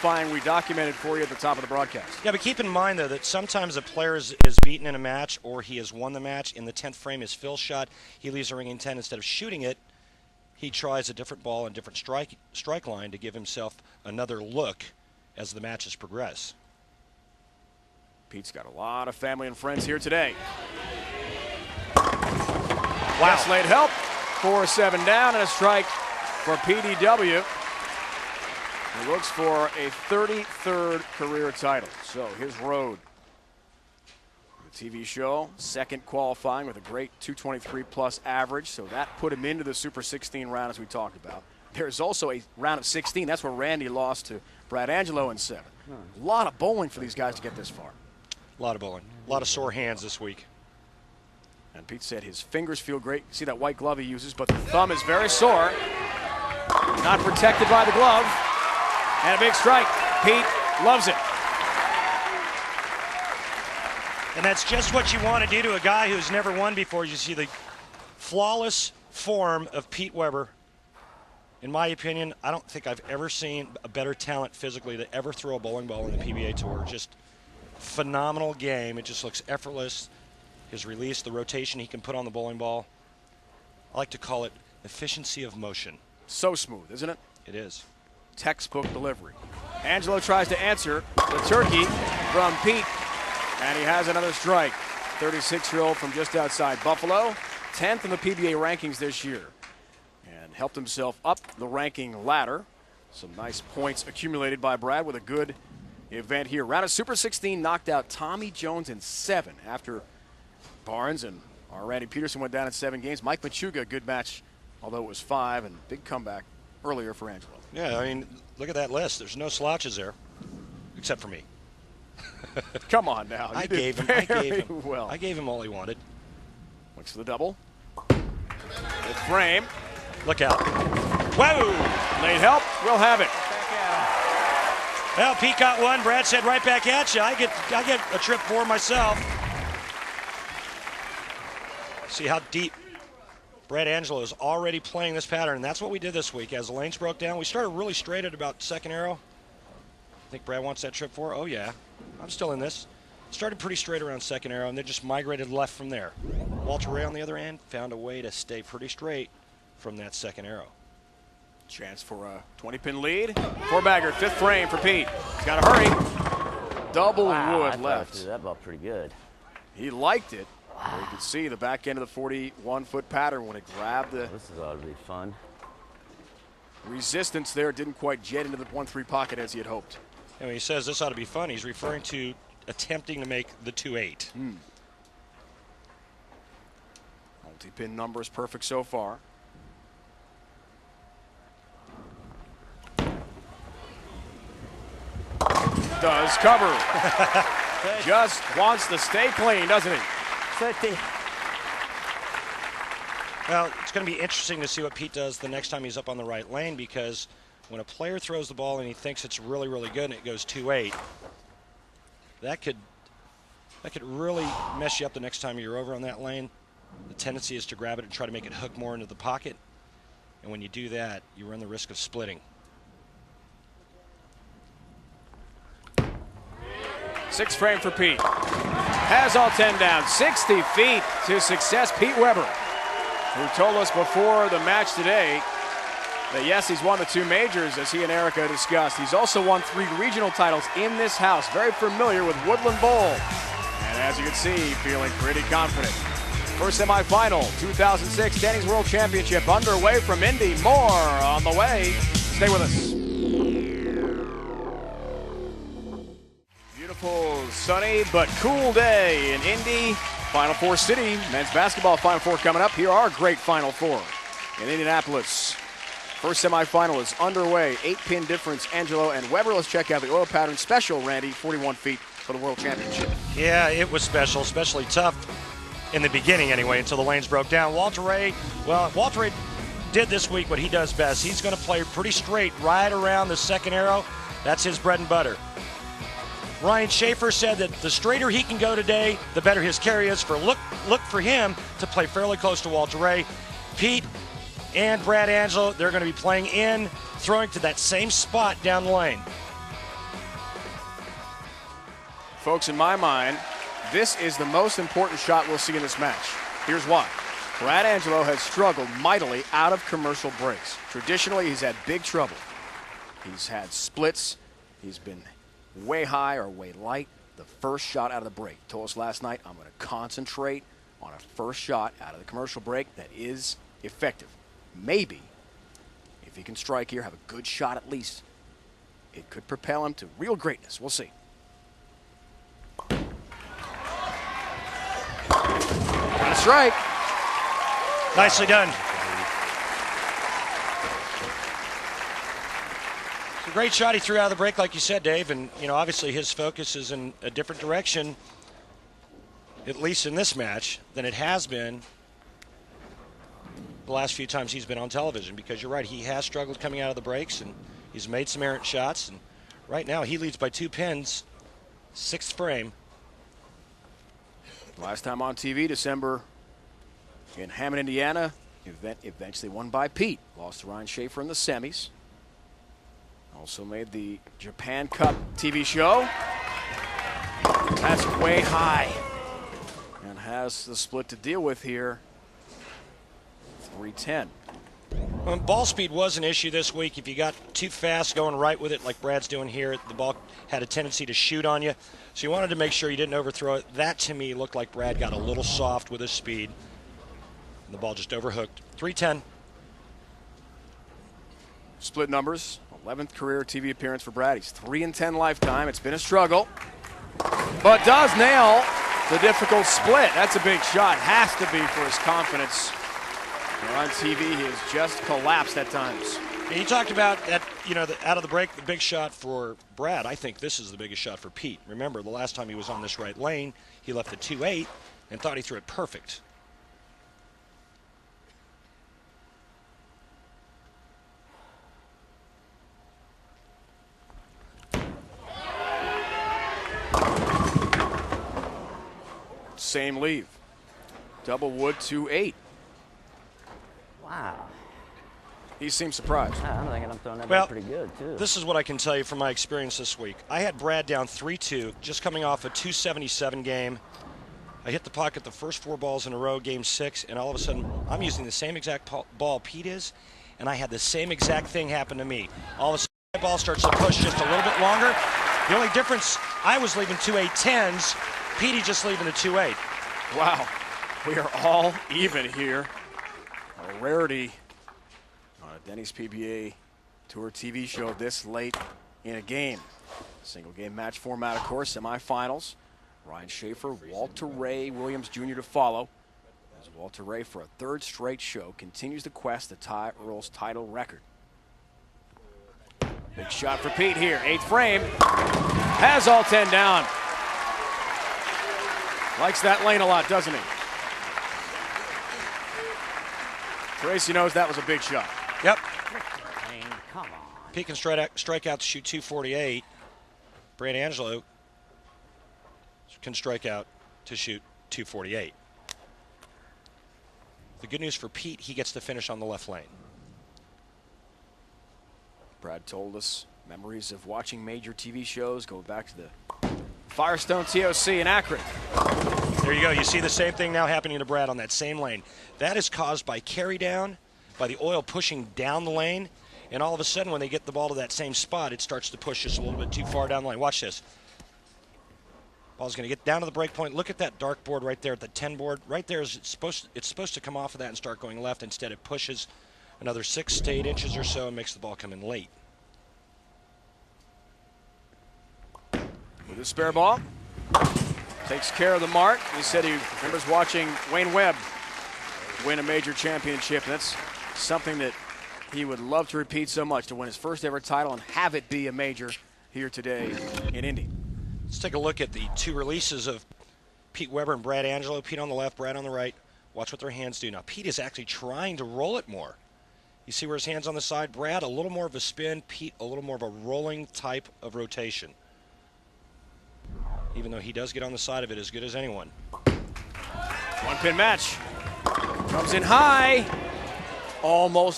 qualifying we documented for you at the top of the broadcast. Yeah, but keep in mind, though, that sometimes a player is beaten in a match or he has won the match. In the 10th frame, his fill shot, he leaves the ring in 10. Instead of shooting it, he tries a different ball and different strike line to give himself another look as the matches progress. Pete's got a lot of family and friends here today. Wow. Yes, late help. 4-7 down and a strike for PDW. He looks for a 33rd career title. So his road. The TV show, second qualifying with a great 223 plus average. So that put him into the Super 16 round as we talked about. There's also a round of 16. That's where Randy lost to Brad Angelo in 7. A lot of bowling for these guys to get this far. A lot of bowling. A lot of sore hands this week. And Pete said his fingers feel great. See that white glove he uses, but the thumb is very sore. Not protected by the glove. And a big strike. Pete loves it. And that's just what you want to do to a guy who's never won before. You see the flawless form of Pete Weber. In my opinion, I don't think I've ever seen a better talent physically to ever throw a bowling ball in the PBA Tour. Just phenomenal game. It just looks effortless. His release, the rotation he can put on the bowling ball. I like to call it efficiency of motion. So smooth, isn't it? It is. Textbook delivery. Angelo tries to answer the turkey from Pete, and he has another strike. 36-year-old from just outside Buffalo, 10th in the PBA rankings this year, and helped himself up the ranking ladder. Some nice points accumulated by Brad with a good event here. Round of Super 16 knocked out Tommy Jones in 7 after Barnes and our Randy Peterson went down in 7 games. Mike Machuga, good match, although it was 5, and big comeback earlier for Angelo. Yeah, I mean, look at that list. There's no slouches there, except for me. Come on now. I gave him well. I gave him all he wanted. Looks for the double. Good frame. Look out. Whoa! Late help. We'll have it. Well, Pete got one. Brad said right back at you. I get a trip for myself. See how deep Brad Angelo is already playing this pattern, and that's what we did this week. As the lanes broke down, we started really straight at about second arrow. I think Brad wants that trip for. Oh, yeah. I'm still in this. Started pretty straight around second arrow, and then just migrated left from there. Walter Ray, on the other end, found a way to stay pretty straight from that second arrow. Chance for a 20-pin lead. Four-bagger, 5th frame for Pete. He's got to hurry. Double wood left. I threw that ball pretty good. He liked it. You could see the back end of the 41-foot pattern when it grabbed the This is ought to be fun. resistance there. Didn't quite jet into the 1-3 pocket as he had hoped. And when he says this ought to be fun, he's referring to attempting to make the 2-8. Multi-pin number is perfect so far. Does cover. Just wants to stay clean, doesn't he? Well, it's going to be interesting to see what Pete does the next time he's up on the right lane, because when a player throws the ball and he thinks it's really, really good and it goes 2-8, that could really mess you up the next time you're over on that lane. The tendency is to grab it and try to make it hook more into the pocket. And when you do that, you run the risk of splitting. 6th frame for Pete. Has all 10 down. 60 feet to success. Pete Weber, who told us before the match today that yes, he's won the 2 majors, as he and Erica discussed. He's also won 3 regional titles in this house. Very familiar with Woodland Bowl. And as you can see, feeling pretty confident. First semifinal, 2006 Tennis World Championship underway from Indy. More on the way. Stay with us. Beautiful, sunny, but cool day in Indy. Final Four City, men's basketball Final Four coming up. Here are great Final Four in Indianapolis. First semifinal is underway. 8-pin difference, Angelo and Weber. Let's check out the oil pattern special, Randy, 41 feet for the World Championship. Yeah, it was special, especially tough in the beginning anyway, until the lanes broke down. Walter Ray did this week what he does best. He's going to play pretty straight right around the second arrow. That's his bread and butter. Ryan Schaefer said that the straighter he can go today, the better his carry is. Look for him to play fairly close to Walter Ray. Pete and Brad Angelo, they're going to be playing in, throwing to that same spot down the lane. Folks, in my mind, this is the most important shot we'll see in this match. Here's why. Brad Angelo has struggled mightily out of commercial breaks. Traditionally, he's had big trouble. He's had splits. He's been way high or way light. The first shot out of the break. He told us last night, I'm going to concentrate on a first shot out of the commercial break that is effective. Maybe, if he can strike here, have a good shot at least, it could propel him to real greatness. We'll see. And a strike. Nicely done. It's a great shot he threw out of the break, like you said, Dave. And, you know, obviously his focus is in a different direction, at least in this match, than it has been the last few times he's been on television. Because you're right, he has struggled coming out of the breaks, and he's made some errant shots. And right now he leads by 2 pins, 6th frame. Last time on TV, December in Hammond, Indiana. Event eventually won by Pete. Lost to Ryan Schaefer in the semis. Also made the Japan Cup TV show. That's way high. And has the split to deal with here. 310. Well, ball speed was an issue this week. If you got too fast going right with it like Brad's doing here, the ball had a tendency to shoot on you. So you wanted to make sure you didn't overthrow it. That, to me, looked like Brad got a little soft with his speed. And the ball just overhooked. 310. Split numbers. 11th career TV appearance for Brad. He's 3-10 lifetime. It's been a struggle, but does nail the difficult split. That's a big shot. Has to be for his confidence. On TV, he has just collapsed at times. And you talked about that, you know, out of the break, the big shot for Brad. I think this is the biggest shot for Pete. Remember, the last time he was on this right lane, he left the 2-8 and thought he threw it perfect. Same leave. Double wood 2-8. Wow. He seems surprised. Yeah, I'm thinking I'm throwing that Well, pretty good, too. This is what I can tell you from my experience this week. I had Brad down 3-2, just coming off a 277 game. I hit the pocket the first 4 balls in a row, game 6, and all of a sudden I'm using the same exact ball Pete is, and I had the same exact thing happen to me. All of a sudden my ball starts to push just a little bit longer. The only difference, I was leaving 2-8-10s, Petey just leaving the 2-8. Wow, we are all even here. A rarity on a Denny's PBA Tour TV show this late in a game. Single game match format, of course, semifinals. Ryan Schaefer, Walter Ray Williams Jr. to follow. As Walter Ray, for a 3rd straight show, continues to quest to tie Earl's title record. Big shot for Pete here, 8th frame. Has all 10 down. Likes that lane a lot, doesn't he? Tracy knows that was a big shot. Yep. Come on. Pete can strike out to shoot 248. Brad Angelo can strike out to shoot 248. The good news for Pete, he gets to finish on the left lane. Brad told us memories of watching major TV shows go back to the Firestone TOC in Akron. There you go. You see the same thing now happening to Brad on that same lane. That is caused by carry down, by the oil pushing down the lane, and all of a sudden when they get the ball to that same spot, it starts to push just a little bit too far down the lane. Watch this. Ball's going to get down to the break point. Look at that dark board right there at the 10 board. Right there is it's supposed to come off of that and start going left. Instead, it pushes another 6 to 8 inches or so and makes the ball come in late. With his spare ball, takes care of the mark. He said he remembers watching Wayne Webb win a major championship. And that's something that he would love to repeat so much, to win his first ever title and have it be a major here today in Indy. Let's take a look at the 2 releases of Pete Weber and Brad Angelo. Pete on the left, Brad on the right. Watch what their hands do. Now, Pete is actually trying to roll it more. You see where his hand's on the side? Brad, a little more of a spin. Pete, a little more of a rolling type of rotation. Even though he does get on the side of it as good as anyone. 1-pin match. Comes in high. Almost